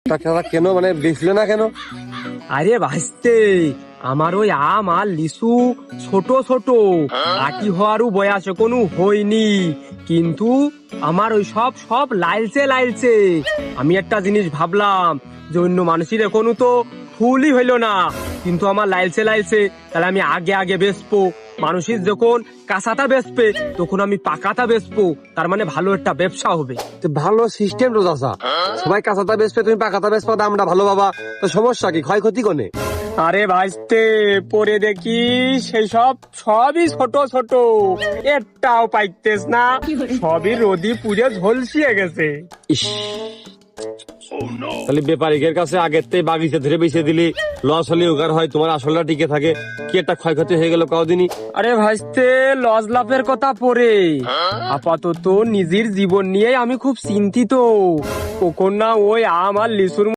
তা কাকা কেন মানে বেচলে না কেন? আরে ভাইস্তে, আমার ওই আম আর লিচু ছোট ছোট, আটি হওয়ারও বয়স কোনো হয়নি, কিন্তু আমার ওই সব সব লাইলছে লাইলছে। আমি একটা জিনিস ভাবলাম যে অন্য মানুষের এখনো তো ফুলই হইলো না, কিন্তু আমার লাইলছে লাইলছে, তাহলে আমি আগে আগে বেচবো। মানুষের যখন কাঁচাটা বেচবে তখন আমি পাকাটা বেচবো, তার মানে ভালো একটা ব্যবসা হবে। তো ভালো সিস্টেম তো চাচা, সবাই কাঁচাটা বেচবে, তুমি পাকাটা বেচবা, দামটা ভালো পাবা, তো সমস্যা কি, ক্ষয়ক্ষতি কোনে? আরে ভাইস্তে, পরে দেখি সেই সব সবই ছোট ছোট, একটাও পাইতেস না, সবই রোদি পুড়ে ঝলসিয়ে গেছে। ইস, তাহলে ব্যাপারীদের কাছে আগের থেকে বাগিচা ধরে বেঁচে দিলি লস হলে উগার হয়, তোমার আসলটা টিকে থাকে, কি একটা ক্ষয়ক্ষতি হয়ে গেল কদিনই। আরে ভাইস্তে, লস লাভের কথা পরে, আপাতত নিজের জীবন নিয়ে আমি খুব চিন্তিত, কখন না ওই আম আর লিচুর